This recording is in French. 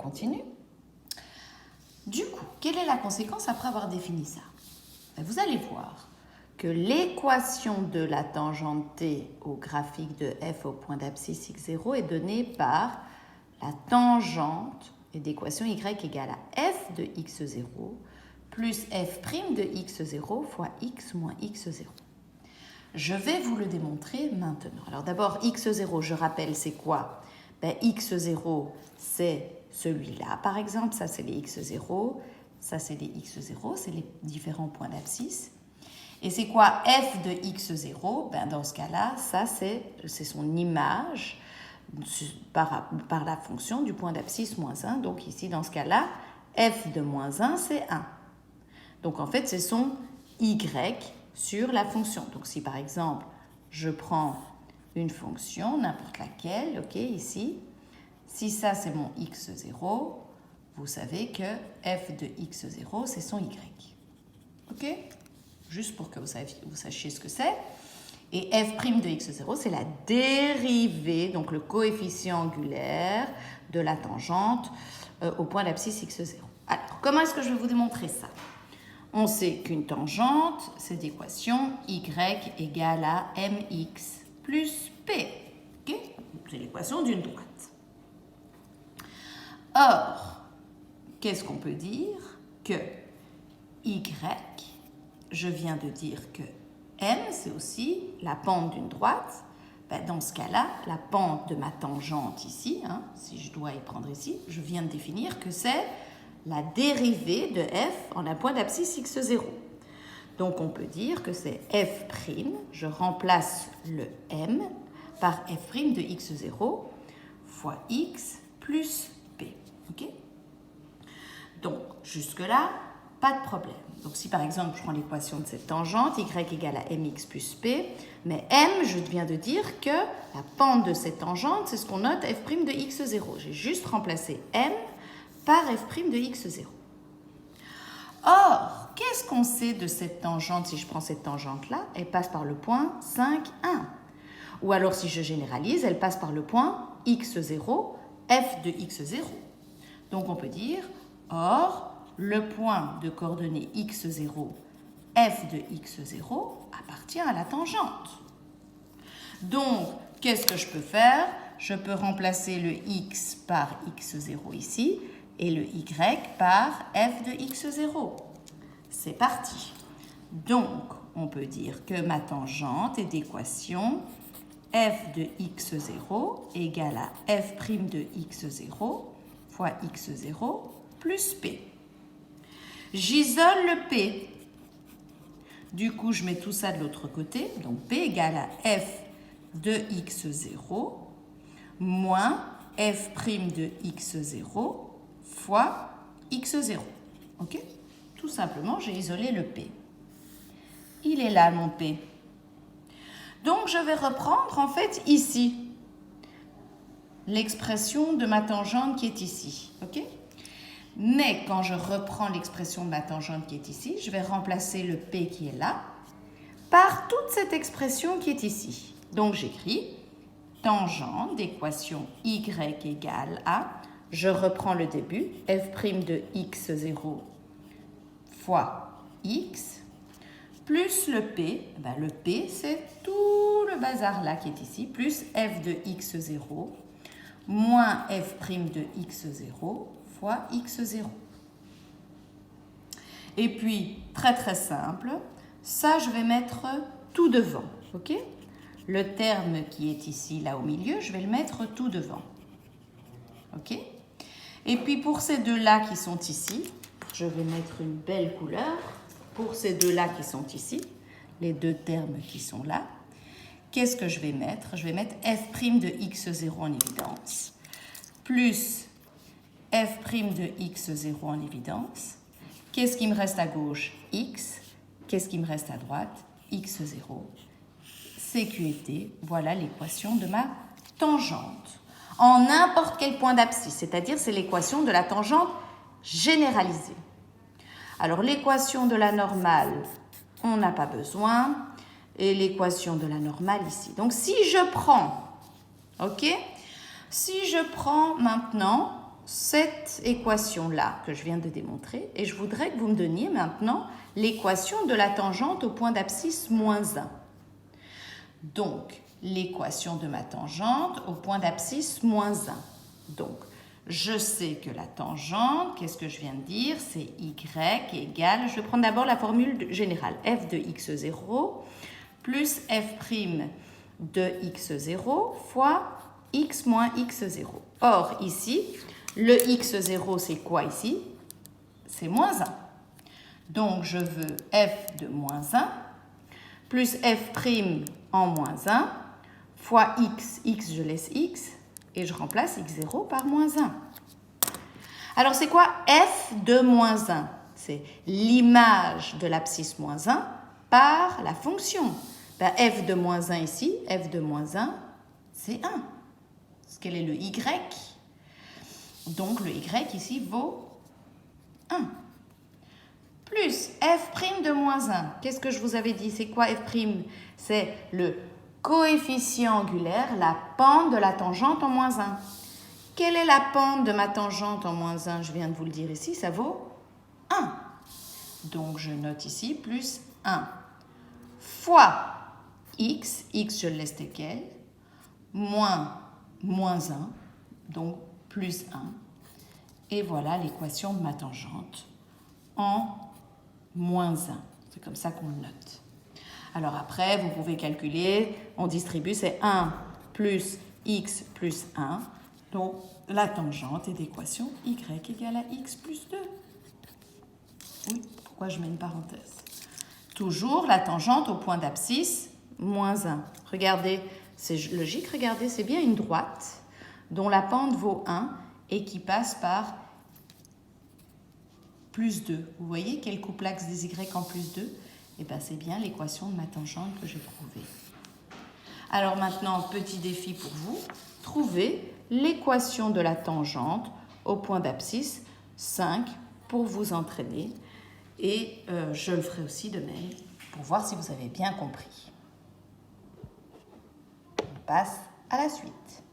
continue. Du coup, quelle est la conséquence après avoir défini ça? Vous allez voir que l'équation de la tangente t au graphique de f au point d'abscisse x0 est donnée par la tangente d'équation y égale à f de x0 plus f' de x0 fois x moins x0. Je vais vous le démontrer maintenant. Alors d'abord, x0, je rappelle, c'est quoi? X0, c'est celui-là, par exemple. Ça, c'est les x0. Ça, c'est les x0. C'est les différents points d'abscisse. Et c'est quoi f de x0? Dans ce cas-là, ça, c'est son image par la fonction du point d'abscisse moins 1. Donc ici, dans ce cas-là, f de moins 1, c'est 1. Donc en fait, c'est son y sur la fonction. Donc si par exemple, je prends une fonction, n'importe laquelle, ok, ici, si ça c'est mon x0, vous savez que f de x0, c'est son y. Ok? Juste pour que vous sachiez ce que c'est. Et f' de x0, c'est la dérivée, donc le coefficient angulaire de la tangente au point d'abscisse x0. Alors, comment est-ce que je vais vous démontrer ça? On sait qu'une tangente, c'est l'équation y égale à mx plus p. Okay? C'est l'équation d'une droite. Or, qu'est-ce qu'on peut dire? Que y, je viens de dire que m, c'est aussi la pente d'une droite. Dans ce cas-là, la pente de ma tangente ici, si je dois y prendre ici, je viens de définir que c'est la dérivée de f en un point d'abscisse x0. Donc on peut dire que c'est f', je remplace le m par f' de x0 fois x plus p. Okay? Donc jusque-là, pas de problème. Donc si par exemple je prends l'équation de cette tangente, y égale à mx plus p, mais m, je viens de dire que la pente de cette tangente, c'est ce qu'on note f' de x0. J'ai juste remplacé m par f' de x0. Or, qu'est-ce qu'on sait de cette tangente? Si je prends cette tangente-là, elle passe par le point 5, 1. Ou alors, si je généralise, elle passe par le point x0, f de x0. Donc, on peut dire, or, le point de coordonnées x0, f de x0 appartient à la tangente. Donc, qu'est-ce que je peux faire? Je peux remplacer le x par x0 ici, et le y par f de x0. C'est parti. Donc, on peut dire que ma tangente est d'équation f de x0 égale à f' de x0 fois x0 plus p. J'isole le p. Du coup, je mets tout ça de l'autre côté. Donc, p égale à f de x0 moins f' de x0 fois x0. Ok? Tout simplement, j'ai isolé le p. Il est là, mon p. Donc, je vais reprendre, en fait, ici, l'expression de ma tangente qui est ici. Ok? Mais quand je reprends l'expression de ma tangente qui est ici, je vais remplacer le p qui est là par toute cette expression qui est ici. Donc, j'écris tangente d'équation y égale à, je reprends le début, f' de x0 fois x, plus le p, le p c'est tout le bazar là qui est ici, plus f de x0 moins f' de x0 fois x0. Et puis, très très simple, ça je vais mettre tout devant, ok? Le terme qui est ici, là au milieu, je vais le mettre tout devant. Ok? Et puis pour ces deux-là qui sont ici, je vais mettre une belle couleur. Pour ces deux-là qui sont ici, les deux termes qui sont là, qu'est-ce que je vais mettre? Je vais mettre f' de x0 en évidence, plus f' de x0 en évidence. Qu'est-ce qui me reste à gauche? X. Qu'est-ce qui me reste à droite? x0. CQT, voilà l'équation de ma tangente. En n'importe quel point d'abscisse, c'est-à-dire c'est l'équation de la tangente généralisée. Alors l'équation de la normale, on n'a pas besoin, et l'équation de la normale ici. Donc si je prends, ok, si je prends maintenant cette équation-là que je viens de démontrer et je voudrais que vous me donniez maintenant l'équation de la tangente au point d'abscisse moins 1. Donc, l'équation de ma tangente au point d'abscisse moins 1. Donc, je sais que la tangente, qu'est-ce que je viens de dire? C'est y égale, je vais prendre d'abord la formule générale, f de x0 plus f' de x0 fois x moins x0. Or, ici, le x0, c'est quoi ici? C'est moins 1. Donc, je veux f de moins 1 plus f' en moins 1 fois x, je laisse x, et je remplace x0 par moins 1. Alors, c'est quoi f de moins 1? C'est l'image de l'abscisse moins 1 par la fonction. Ben, f de moins 1 ici, f de moins 1, c'est 1. Quel est le y? Donc, le y ici vaut 1. Plus f' de moins 1. Qu'est-ce que je vous avais dit? C'est quoi f'? C'est le coefficient angulaire, la pente de la tangente en moins 1. Quelle est la pente de ma tangente en moins 1? Je viens de vous le dire ici, ça vaut 1. Donc, je note ici plus 1 fois x je le laisse tel quel, moins 1, donc plus 1. Et voilà l'équation de ma tangente en moins 1. C'est comme ça qu'on le note. Alors après, vous pouvez calculer, on distribue, c'est 1 plus x plus 1. Donc la tangente est d'équation y égale à x plus 2. Oui, pourquoi je mets une parenthèse? Toujours la tangente au point d'abscisse, moins 1. Regardez, c'est logique, regardez, c'est bien une droite dont la pente vaut 1 et qui passe par plus 2. Vous voyez quel coupe l'axe des y en plus 2? Eh bien, c'est bien l'équation de ma tangente que j'ai trouvée. Alors maintenant, petit défi pour vous. Trouvez l'équation de la tangente au point d'abscisse 5 pour vous entraîner. Et je le ferai aussi de même pour voir si vous avez bien compris. On passe à la suite.